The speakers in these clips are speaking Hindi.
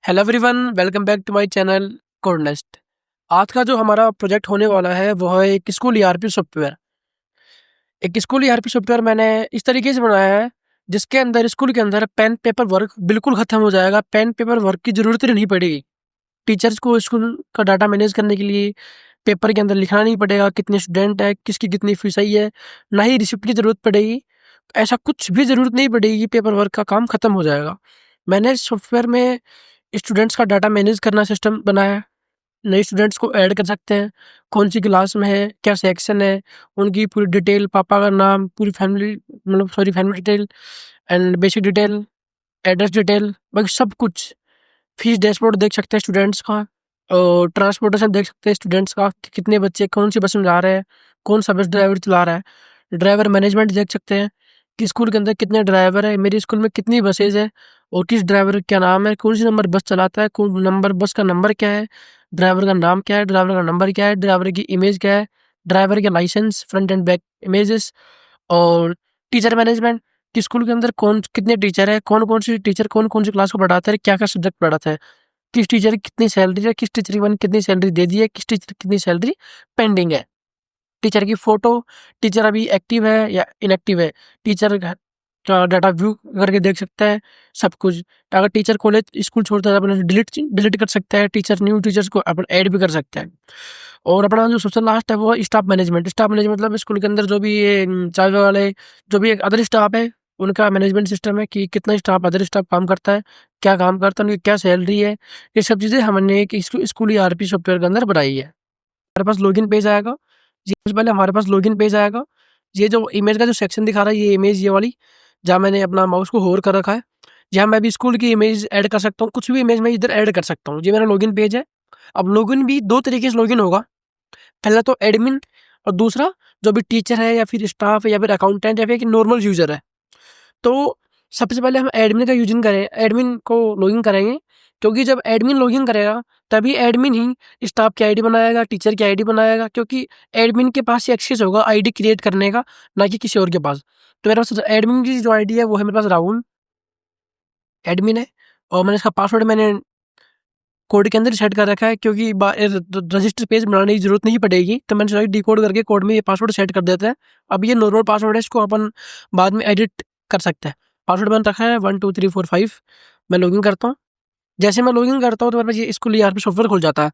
Hello everyone, welcome back to my channel Codenest. आज का जो हमारा प्रोजेक्ट होने वाला है वो है एक स्कूल ईआरपी सॉफ्टवेयर। एक स्कूल ईआरपी सॉफ्टवेयर मैंने इस तरीके से बनाया है जिसके अंदर स्कूल के अंदर पेन पेपर वर्क बिल्कुल खत्म हो जाएगा। पेन पेपर वर्क की जरूरत ही नहीं पड़ेगी। टीचर्स को स्कूल का डाटा मैनेज करने के लिए पेपर के अंदर लिखना नहीं पड़ेगा कितने स्टूडेंट है, किसकी कितनी फीस आई है, ना ही रिसिप्ट की जरूरत पड़ेगी। ऐसा कुछ भी जरूरत नहीं पड़ेगी, पेपर वर्क का काम खत्म हो जाएगा। मैंने इस सॉफ्टवेयर में स्टूडेंट्स का डाटा मैनेज करना सिस्टम बनाया है। नए स्टूडेंट्स को ऐड कर सकते हैं, कौन सी क्लास में है, क्या सेक्शन है, उनकी पूरी डिटेल, पापा का नाम, पूरी family family detail and basic detail, address detail, बाकी सब कुछ। फीस डैशबोर्ड देख सकते हैं स्टूडेंट्स का, और ट्रांसपोर्टेशन देख सकते हैं स्टूडेंट्स का कि कितने बच्चे कौन सी बस में जा रहे हैं, कौन सा बस ड्राइवर चला रहा है। ड्राइवर मैनेजमेंट देख सकते हैं कि स्कूल के अंदर कितने ड्राइवर है, मेरे स्कूल में कितनी बसेज है, और किस ड्राइवर का क्या नाम है, कौन सी नंबर बस चलाता है, कौन नंबर बस का नंबर क्या है, ड्राइवर का नाम क्या है, ड्राइवर का नंबर क्या है, ड्राइवर की इमेज क्या है, ड्राइवर के license front and back images. और टीचर मैनेजमेंट कि स्कूल के अंदर कौन कितने टीचर है, कौन कौन सी क्लास को पढ़ाता है, क्या क्या सब्जेक्ट पढ़ाता है, किस टीचर की कितनी सैलरी है, किस टीचर की मैंने कितनी सैलरी दे दी है, किस टीचर की कितनी सैलरी पेंडिंग है। टीचर की फोटो, टीचर अभी एक्टिव है या इनएक्टिव है, टीचर का डाटा व्यू करके देख सकता है सब कुछ। अगर टीचर कॉलेज स्कूल छोड़ता है अपना डिलीट डिलीट कर सकता है, टीचर न्यू टीचर्स को अपन ऐड भी कर सकता है। और अपना जो सबसे लास्ट है वो स्टाफ मैनेजमेंट। स्टाफ मैनेजमेंट मतलब स्कूल के अंदर जो भी ये चाय वाले, जो भी अदर स्टाफ है, उनका मैनेजमेंट सिस्टम है कि कितना स्टाफ अदर स्टाफ काम करता है, क्या काम करता है, उनकी क्या सैलरी है। ये सब चीज़ें हमने एक स्कूल ईआरपी सॉफ्टवेयर के अंदर बनाई है। हमारे पास लॉगिन पेज आएगा। ये सबसे पहले हमारे पास लॉगिन पेज आएगा। ये जो इमेज का जो सेक्शन दिखा रहा है, ये इमेज ये वाली, जहाँ मैंने अपना माउस को होवर कर रखा है, यहाँ मैं भी स्कूल की इमेज ऐड कर सकता हूँ। कुछ भी इमेज मैं इधर ऐड कर सकता हूँ। ये मेरा लॉगिन पेज है। अब लॉगिन भी दो तरीके से लॉगिन होगा। पहला तो एडमिन, और दूसरा जो भी टीचर है या फिर स्टाफ है या फिर अकाउंटेंट या फिर एक नॉर्मल यूजर है। तो सबसे पहले हम एडमिन का यूजिंग करें, एडमिन को लॉगिन करेंगे, क्योंकि जब एडमिन लॉगिन करेगा तभी एडमिन ही स्टाफ की आईडी बनाएगा, टीचर की आईडी बनाएगा, क्योंकि एडमिन के पास ही एक्सेस होगा आईडी क्रिएट करने का, ना कि किसी और के पास। तो मेरे पास एडमिन की जो आईडी है वो है मेरे पास राहुल एडमिन है, और मैंने इसका पासवर्ड मैंने कोड के अंदर सेट कर रखा है, क्योंकि रजिस्टर पेज बनाने की जरूरत नहीं पड़ेगी। तो मैंने डिकोड करके कोड में ये पासवर्ड सेट कर देते हैं। अब ये नॉर्मल पासवर्ड है, इसको अपन बाद में एडिट कर सकते हैं। पासवर्ड मैंने रखा है 12345। मैं लॉगिन करता हूँ। जैसे मैं लॉगिन करता हूँ तो मेरे पास ये स्कूल ईआरपी सॉफ्टवेयर खुल जाता है।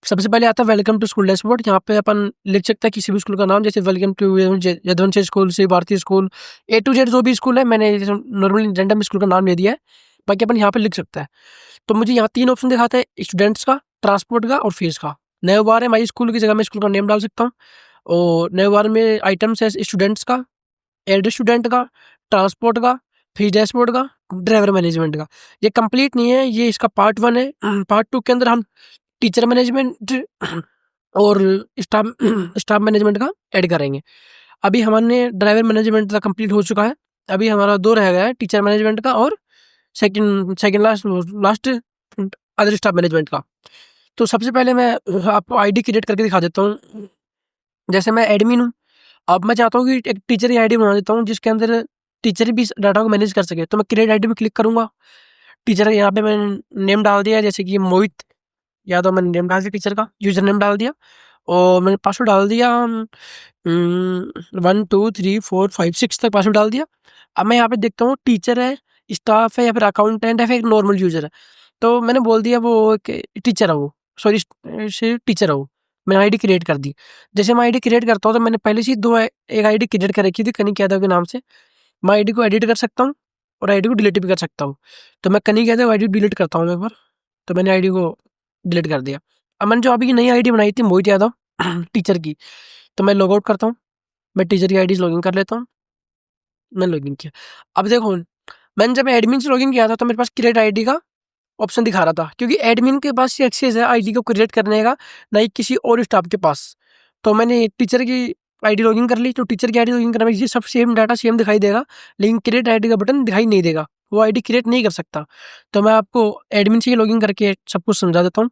सबसे पहले आता है वेलकम टू स्कूल डैशबोर्ड। यहाँ पे अपन लिख सकते हैं किसी भी स्कूल का नाम, जैसे welcome to Yaduvanshi school, Shri Bharati school, A to Z जो भी स्कूल है, मैंने नॉर्मली रैंडम स्कूल का नाम ले दिया है। बाकी अपन यहाँ पे लिख सकते हैं। तो मुझे यहाँ 3 ऑप्शन दिखाता है, स्टूडेंट्स का, ट्रांसपोर्ट का और फीस का। नए बार है माई स्कूल की जगह मैं स्कूल का नेम डाल सकता हूँ। और नए बार में आइटम्स है स्टूडेंट्स का, एड्रेस स्टूडेंट का, ट्रांसपोर्ट का, फीस डैशबोर्ड का, ड्राइवर मैनेजमेंट का। ये कंप्लीट नहीं है, ये इसका पार्ट 1 है। पार्ट 2 के अंदर हम टीचर मैनेजमेंट और स्टाफ स्टाफ मैनेजमेंट का ऐड करेंगे। अभी हमारे ड्राइवर मैनेजमेंट का कंप्लीट हो चुका है। अभी हमारा 2 रह गया है, टीचर मैनेजमेंट का और second second last last other staff management का। तो सबसे पहले मैं आपको आईडी क्रिएट करके दिखा देता हूँ। जैसे मैं एडमिन हूँ, अब मैं चाहता हूँ कि एक टीचर की आईडी बना देता हूँ जिसके अंदर टीचर भी इस डाटा को मैनेज कर सके। तो मैं क्रिएट आईडी पे क्लिक करूँगा। टीचर यहाँ पे मैंने नेम डाल दिया, जैसे कि मोहित यादव मैंने नेम डाल दिया, टीचर का यूजर नेम डाल दिया, और मैंने पासवर्ड डाल दिया 1 2 3 4 5 6 तक पासवर्ड डाल दिया। अब मैं यहाँ पे देखता हूँ टीचर है, स्टाफ है या फिर अकाउंटेंट है, फिर एक नॉर्मल यूजर है। तो मैंने बोल दिया वो एक टीचर है, वो सॉरी टीचर है वो। मैंने आईडी क्रिएट कर दी। जैसे मैं आईडी क्रिएट करता हूँ तो मैंने पहले से ही एक आईडी क्रिएट कर रखी थी कनिक यादव के नाम से। मैं आईडी को एडिट कर सकता हूँ और आईडी को डिलीट भी कर सकता हूँ। तो मैं कनिक यादव आईडी डिलीट करता हूँ एक बार। तो मैंने आईडी को डिलीट कर दिया। अब मैंने जो अभी की नई आईडी बनाई थी मोहित यादव टीचर की, तो मैं लॉग आउट करता हूँ। मैं टीचर की आईडी से लॉगिन कर लेता हूँ। मैंने लॉगिन किया। अब देखो, मैंने जब एडमिन से लॉगिन किया था तो मेरे पास क्रिएट आईडी का ऑप्शन दिखा रहा था, क्योंकि एडमिन के पास ये एक्सेस है आईडी को क्रिएट करने का, ना ही किसी और स्टाफ के पास। तो मैंने टीचर की आईडी लॉगिन कर ली। तो टीचर की आईडी लॉगिन करने में ये सब सेम डाटा सेम दिखाई देगा, लेकिन क्रिएट आईडी का बटन दिखाई नहीं देगा, वो आईडी क्रिएट नहीं कर सकता। तो मैं आपको एडमिन से ही लॉगिन करके सब कुछ समझा देता हूँ।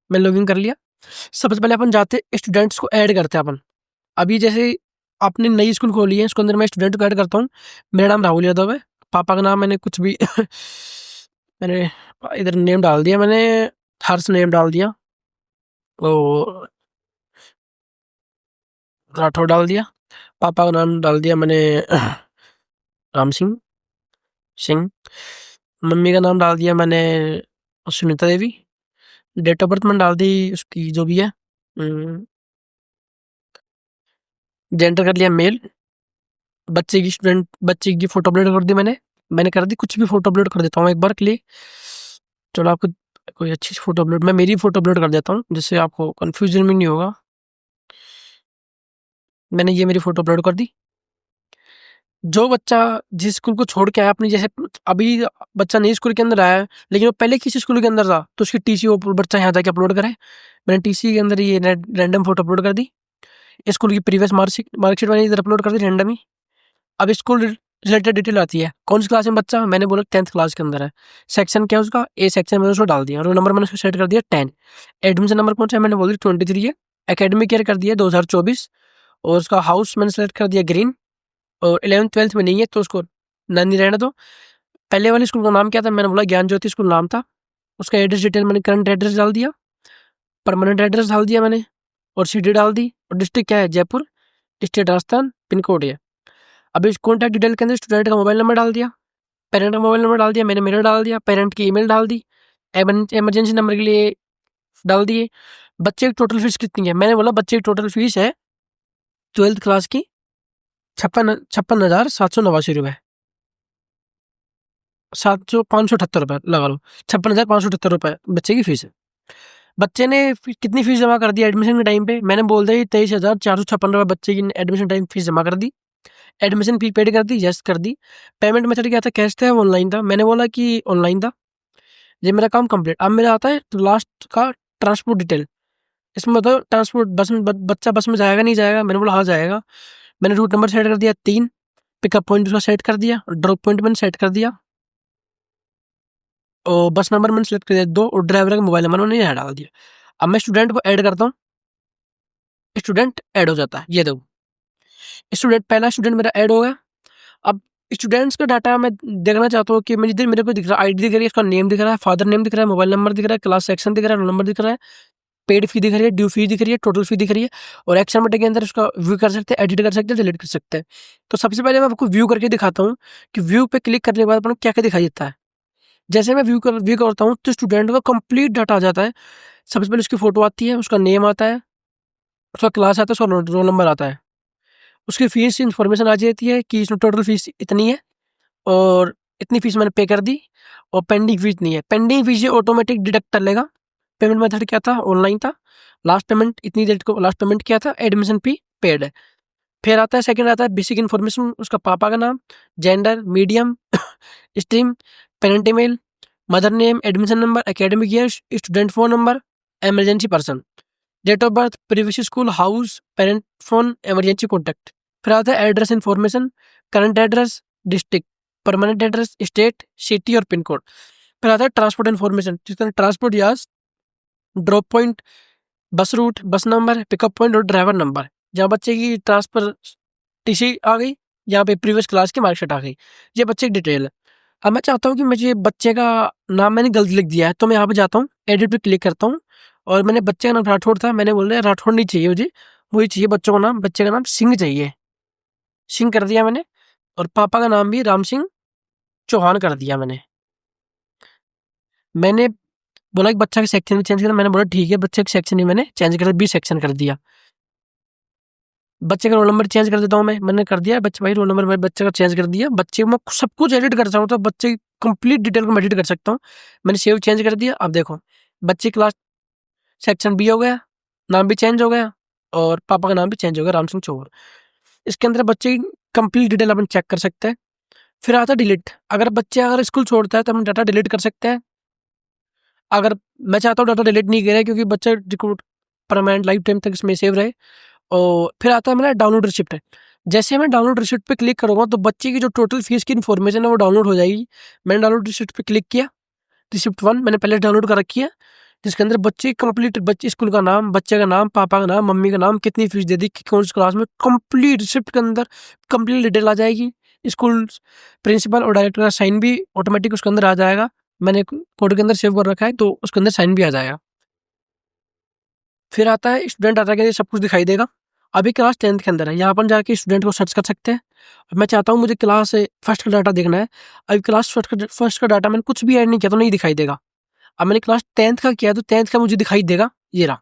मैं लॉगिन कर लिया। सबसे पहले अपन जाते स्टूडेंट्स को ऐड करते हैं अपन। अभी जैसे आपने नई स्कूल खोली है, इसके अंदर मैं स्टूडेंट को ऐड करता हूँ। मेरा नाम राहुल यादव है, पापा का नाम मैंने कुछ भी मैंने इधर नेम डाल दिया मैंने, हर्ष नेम डाल दिया, और राठौर डाल दिया। पापा का नाम डाल दिया मैंने राम सिंह सिंह। मम्मी का नाम डाल दिया मैंने Sunita Devi. Date of birth मैंने डाल दी उसकी जो भी है। जेंडर कर लिया मेल। बच्चे की फोटो अपलोड कर दी मैंने कर दी, कुछ भी फोटो अपलोड कर देता हूँ एक बार के लिए। चलो आपको कोई अच्छी फोटो अपलोड, मैं मेरी फोटो अपलोड कर देता हूँ जिससे आपको कंफ्यूजन भी नहीं होगा। मैंने ये मेरी फोटो अपलोड कर दी। जो बच्चा जिस स्कूल को छोड़ के आया अपनी, जैसे अभी बच्चा नई स्कूल के अंदर आया है लेकिन वो पहले किसी स्कूल के अंदर था, तो उसकी टीसी वो बच्चा यहाँ जाके अपलोड करे। मैंने टीसी के अंदर ये रैंडम फोटो अपलोड कर दी। स्कूल की प्रीवियस मार्कशीट मैंने इधर अपलोड कर दी रैंडम ही। अब स्कूल रिलेटेड डिटेल आती है, कौन सी क्लास में बच्चा, मैंने बोला 10th क्लास के अंदर है। सेक्शन क्या है उसका, ए सेक्शन मैंने उसको डाल दिया। रोल नंबर मैंने उसको सेट कर दिया 10। एडमिशन नंबर कौन सा है, मैंने बोल दिया 23 है। एकेडमिक ईयर कर दिया 2024, और उसका हाउस मैंने सेलेक्ट कर दिया ग्रीन। और 11th 12th में नहीं है तो उसको नहीं रहने दो। पहले वाले स्कूल का नाम क्या था, मैंने बोला ज्ञान ज्योति स्कूल नाम था। उसका एड्रेस डिटेल मैंने करंट एड्रेस डाल दिया, परमानेंट एड्रेस डाल दिया मैंने, और सिटी डाल दी, और डिस्ट्रिक्ट क्या है Jaipur, state Rajasthan, pin code है। अभी कॉन्टैक्ट डिटेल के अंदर स्टूडेंट का मोबाइल नंबर डाल दिया, पेरेंट का मोबाइल नंबर डाल दिया, मैंने मेरा डाल दिया, पेरेंट की ईमेल डाल दी, इमरजेंसी नंबर के लिए डाल दिए। बच्चे की टोटल फीस कितनी है, मैंने बोला बच्चे की टोटल फीस है 12th क्लास की 56,789 रुपये, 578 रुपये लगा लो, 56,578 रुपये बच्चे की फीस है। बच्चे ने कितनी फीस जमा कर दी एडमिशन के टाइम पे, मैंने बोल दिया 23,456 रुपये बच्चे की एडमिशन टाइम फीस जमा कर दी। एडमिशन फी पेड कर दी, यस कर दी। पेमेंट मेथड क्या था, कैश था ऑनलाइन था, मैंने बोला कि ऑनलाइन था। ये मेरा काम कंप्लीट। अब मेरा आता है लास्ट का ट्रांसपोर्ट डिटेल। इसमें बताओ ट्रांसपोर्ट बस में बच्चा बस में जाएगा नहीं जाएगा, मैंने बोला हाँ जाएगा। मैंने रूट नंबर सेट कर दिया 3, पिकअप पॉइंट उसका सेट कर दिया, और ड्रॉप पॉइंट मैंने सेट कर दिया, और बस नंबर मैंने सेलेक्ट कर दिया 2, और ड्राइवर का मोबाइल नंबर मैंने यहाँ डाल दिया। अब मैं स्टूडेंट को ऐड करता हूँ, स्टूडेंट ऐड हो जाता है, ये देखो स्टूडेंट, पहला स्टूडेंट मेरा ऐड हो गया। अब स्टूडेंट्स का डाटा मैं देखना चाहता हूँ कि मेरे को दिख रहा है, आईडी दिख रही है, इसका नेम दिख रहा है, फादर नेम दिख रहा है, मोबाइल नंबर दिख रहा है, क्लास सेक्शन दिख रहा है, रोल नंबर दिख रहा है, पेड फी दिख रही है, ड्यू फी दिख रही है, टोटल फी दिख रही है, और एक्शन बटन के अंदर उसका व्यू कर सकते हैं, एडिट कर सकते हैं, डिलीट कर सकते हैं। तो सबसे पहले मैं आपको व्यू करके दिखाता हूँ कि व्यू पे क्लिक करने के बाद अपन क्या क्या दिखाई देता है। जैसे मैं व्यू करता हूँ तो स्टूडेंट का कंप्लीट डाटा आ जाता है। सबसे पहले उसकी फोटो आती है, उसका नेम आता है, उसका क्लास आता है, उसका रोल नंबर आता है, उसकी फीस इन्फॉर्मेशन आ जाती है कि इसमें टोटल फीस इतनी है, और इतनी फीस मैंने पे कर दी, और पेंडिंग फीस नहीं है। पेंडिंग फीस ये ऑटोमेटिक डिडक्ट कर लेगा। पेमेंट मेथड क्या था, ऑनलाइन था। लास्ट पेमेंट इतनी डेट को लास्ट पेमेंट किया था, एडमिशन फी पेड है। फिर आता है सेकंड, आता है बेसिक इन्फॉर्मेशन, उसका पापा का नाम, gender, medium, stream, parent email, mother name, admission number, academic year, student phone number, emergency person, date of birth, previous school, house, parent phone, emergency contact. फिर आता है address information, current address, district, permanent address, state, city और पिन कोड। फिर आता है ट्रांसपोर्ट इन्फॉर्मेशन, जिसमें ट्रांसपोर्ट यास, drop point, bus route, bus number, pickup point और ड्राइवर नंबर। जहाँ बच्चे की ट्रांसफर टीसी आ गई, यहाँ पे प्रीवियस क्लास की मार्कशीट आ गई। ये बच्चे की डिटेल है। अब मैं चाहता हूँ कि मुझे बच्चे का नाम मैंने गलत लिख दिया है, तो मैं यहाँ पे जाता हूँ, एडिट पे क्लिक करता हूँ, और मैंने बच्चे का नाम राठौड़ था, मैंने बोल दिया राठौड़ नहीं चाहिए मुझे, वही चाहिए बच्चों का नाम, बच्चे का नाम सिंह चाहिए, सिंह कर दिया मैंने। और पापा का नाम भी राम सिंह चौहान कर दिया मैंने बोला कि बच्चा का सेक्शन भी चेंज करना, मैंने बोला ठीक है, बच्चे का सेक्शन ही मैंने चेंज कर दिया, 20 सेक्शन कर दिया। बच्चे का रोल नंबर चेंज कर देता हूँ मैंने कर दिया, बच्चे भाई रोल नंबर मैं बच्चे का चेंज कर दिया। बच्चे को मैं सब कुछ एडिट कर सकता हूँ, तो बच्चे की कंप्लीट डिटेल को मैं एडिट कर सकता हूँ। मैंने सेव चेंज कर दिया। अब देखो बच्चे क्लास सेक्शन बी हो गया, नाम भी चेंज हो गया, और पापा का नाम भी चेंज हो गया, राम सिंह चौहान। इसके अंदर बच्चे की कंप्लीट डिटेल अपन चेक कर सकते हैं। फिर आता है डिलीट। अगर स्कूल छोड़ता है तो हम डाटा डिलीट कर सकते हैं। अगर मैं चाहता हूँ डाटा डिलीट नहीं करे क्योंकि बच्चा रिकॉर्ड परमानेंट लाइफ टाइम तक इसमें सेव रहे। और फिर आता है मेरा डाउनलोड रिसिप्ट है। जैसे मैं डाउनलोड रिसिप्ट पे क्लिक करूँगा तो बच्चे की जो टोटल फीस की इन्फॉर्मेशन है वो डाउनलोड हो जाएगी। मैंने डाउनलोड रिसिप्ट पे क्लिक किया, रिसिप्ट 1 मैंने पहले डाउनलोड कर रखी है, जिसके अंदर बच्चे कंप्लीट बच्चे स्कूल का नाम, बच्चे का नाम, पापा का नाम, मम्मी का नाम, कितनी फीस दे दी, कौन सी क्लास में, कंप्लीट रिसिप्ट के अंदर कंप्लीट डिटेल आ जाएगी। स्कूल प्रिंसिपल और डायरेक्टर का साइन भी ऑटोमेटिक उसके अंदर आ जाएगा। मैंने फ़ोटो के अंदर सेव कर रखा है, तो उसके अंदर साइन भी आ जाएगा। फिर आता है स्टूडेंट डाटा के लिए सब कुछ दिखाई देगा। अभी क्लास 10th के अंदर है, यहाँ अपन जाके स्टूडेंट को सर्च कर सकते हैं। मैं चाहता हूँ मुझे क्लास फर्स्ट का डाटा देखना है, अभी क्लास फर्स्ट का डाटा मैंने कुछ भी ऐड नहीं किया तो नहीं दिखाई देगा। अब मैंने क्लास 10th का किया तो 10th का मुझे दिखाई देगा, ये रहा।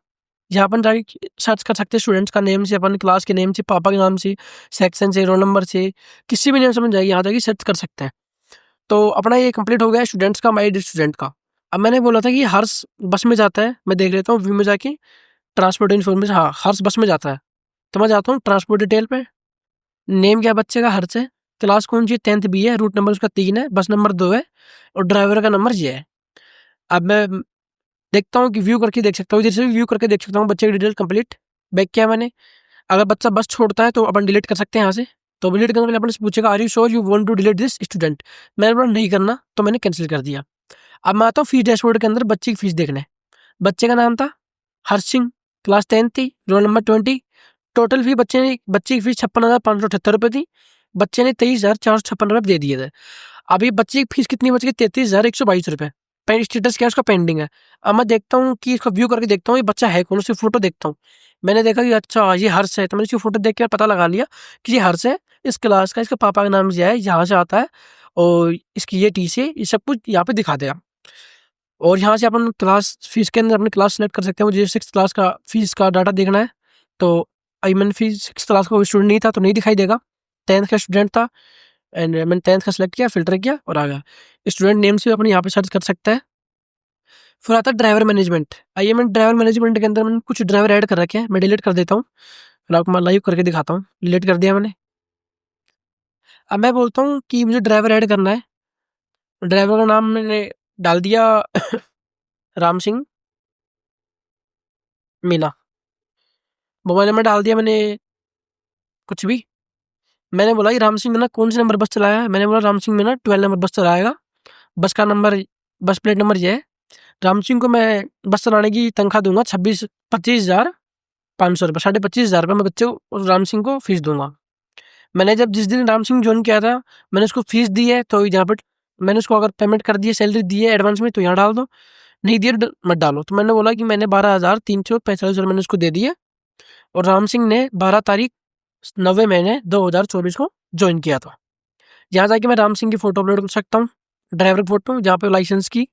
यहाँ अपन जाके सर्च कर सकते हैं स्टूडेंट्स का नेम से, अपन क्लास के नेम से, पापा के नाम से, सेक्शन से, रोल नंबर से, किसी भी नेम से अपन जाइए यहाँ जाके सर्च कर सकते हैं। तो अपना ये कंप्लीट हो गया स्टूडेंट्स का, माई स्टूडेंट का। अब मैंने बोला था कि हर्ष बस में जाता है, मैं देख लेता हूँ व्यू में जाके ट्रांसपोर्ट इन्फॉर्मेशन, हाँ हर्ष बस में जाता है। तो मैं जाता हूँ ट्रांसपोर्ट डिटेल पे, नेम क्या बच्चे का हर्ष है, क्लास कौन सी 10th बी है, रूट नंबर उसका 3 है, बस नंबर 2 है और ड्राइवर का नंबर ये है। अब मैं देखता हूँ कि व्यू करके देख सकता हूँ, जैसे भी व्यू करके देख सकता हूँ बच्चे की डिटेल कंप्लीट। बैक किया मैंने, अगर बच्चा बस छोड़ता है तो अपन डिलीट कर सकते हैं यहाँ से। तो डिलीट करने के लिए अपन से पूछेगा are you sure you want to delete this student, मैंने बोला नहीं करना, तो मैंने कैंसिल कर दिया। अब मैं आता हूँ फीस डैशबोर्ड के अंदर बच्चे की फीस देखने। बच्चे का नाम था हर्ष सिंह, क्लास 10 थी, रोल नंबर 20। टोटल फी बच्चे की फीस 56,578 रुपये थी। बच्चे ने 23,456 रुपये दे दिए थे। अभी बच्चे की फीस कितनी बच गई, 33,122 रुपये। स्टेटस क्या है उसका, पेंडिंग है। अब मैं देखता हूँ कि इसका व्यू करके देखता हूँ ये बच्चा है कौन, उसकी फोटो देखता हूँ। मैंने देखा कि अच्छा ये हर्ष है, तो मैंने इसकी फोटो देख के पता लगा लिया कि ये हर्ष है, इस क्लास का, इसके पापा का नाम ये है, यहाँ से आता है और इसकी ये टी सी, ये सब कुछ यहाँ पे दिखा देगा। और यहाँ से अपन क्लास फीस के अंदर अपनी क्लास सेलेक्ट कर सकते हैं। मुझे 6th क्लास का फीस का डाटा देखना है, तो आई मैंने फीस 6th क्लास का कोई स्टूडेंट नहीं था तो नहीं दिखाई देगा। 10th का स्टूडेंट था एंड मैंने 10th का सिलेक्ट किया, फिल्टर किया और आ गया। स्टूडेंट नेम से अपने यहाँ पे सर्च कर सकता है। फिर आता है ड्राइवर मैनेजमेंट। आइए मैं ड्राइवर मैनेजमेंट के अंदर मैंने कुछ ड्राइवर ऐड कर रखे हैं, मैं डिलीट कर देता हूँ। फिर आपको मैं लाइव करके दिखाता हूँ, डिलीट कर दिया मैंने। अब मैं बोलता हूँ कि मुझे ड्राइवर ऐड करना है। ड्राइवर का नाम मैंने डाल दिया राम सिंह मीना। मोबाइल नंबर डाल दिया मैंने कुछ भी। मैंने बोला कि राम सिंह मीना कौन से नंबर बस चलाया है, मैंने बोला राम सिंह मीना 12 नंबर बस चलाएगा। बस का नंबर, बस प्लेट नंबर ये है। राम सिंह को मैं बस चलाने की तनख्वाह दूंगा 25,500 रुपये, 25,500 रुपये मैं बच्चे को राम सिंह को फीस दूंगा। मैंने जब जिस दिन राम सिंह ज्वाइन किया था मैंने उसको फीस दी है, तो यहाँ पर मैंने उसको अगर पेमेंट कर दी है, सैलरी दी है एडवांस में, तो यहाँ डाल दो, नहीं दिए मत डालो। तो मैंने बोला कि मैंने 12,345 रुपये मैंने उसको दे दिए और राम सिंह ने 12 तारीख 9वें महीने 2024 को ज्वाइन किया था। यहाँ जाके मैं राम सिंह की फोटो अपलोड कर सकता हूँ, ड्राइवर की फोटो, जहाँ पे लाइसेंस की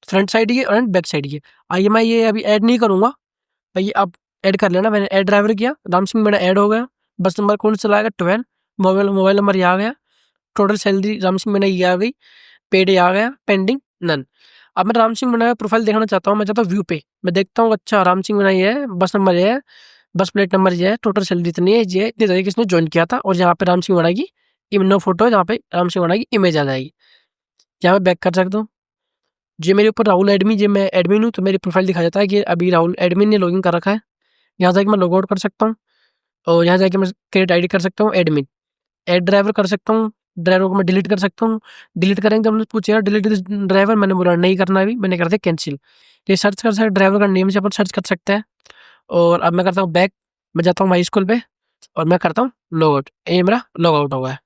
फ्रंट साइड की और बैक साइड की। आइए मैं ये अभी ऐड नहीं करूँगा भाई, आप ऐड कर लेना। मैंने ऐड ड्राइवर किया, राम सिंह मेरा ऐड हो गया। बस नंबर कौन सा चलाएगा 12, मोबाइल नंबर ये आ गया। टोटल सैलरी राम सिंह मैंने ये आ गई, पेड ये आ गया, पेंडिंग नन। अब मैं राम सिंह मीणा का प्रोफाइल देखना चाहता हूँ, मैं चाहता हूँ व्यू पे, मैं देखता हूँ अच्छा राम सिंह मीणा ये है, बस नंबर ये है, बस प्लेट नंबर ये है, टोटल सैलरी इतनी है, ये इतनी तरीके से इसने ज्वाइन किया था। और यहाँ पे राम सिंह मीणा की नो फोटो है, जहाँ पे राम सिंह मीणा की इमेज आ जाएगी। यहाँ मैं बैक कर सकता हूँ। जो मेरे ऊपर राहुल एडमी, जो मैं एडमिन हूँ तो मेरी प्रोफाइल दिखा जाता है कि अभी राहुल एडमिन ने लॉगिन कर रखा है। यहाँ जाके मैं लॉग आउट कर सकता हूँ और यहाँ जाके मैं क्रिएट आईडी कर सकता हूँ एडमिन। ऐड ड्राइवर कर सकता हूँ, ड्राइवर को मैं डिलीट कर सकता हूँ। डिलीट करेंगे तो हमने पूछेगा डिलीट दिस ड्राइवर, मैंने बोला नहीं करना अभी, मैंने कर दिया कैंसिल। ये सर्च कर सकते, ड्राइवर का नेम से अपन सर्च कर सकते हैं। और अब मैं करता हूँ बैक, मैं जाता हूँ माई स्कूल पे और मैं करता हूँ लॉग आउट, ये मेरा लॉग आउट हो गया है।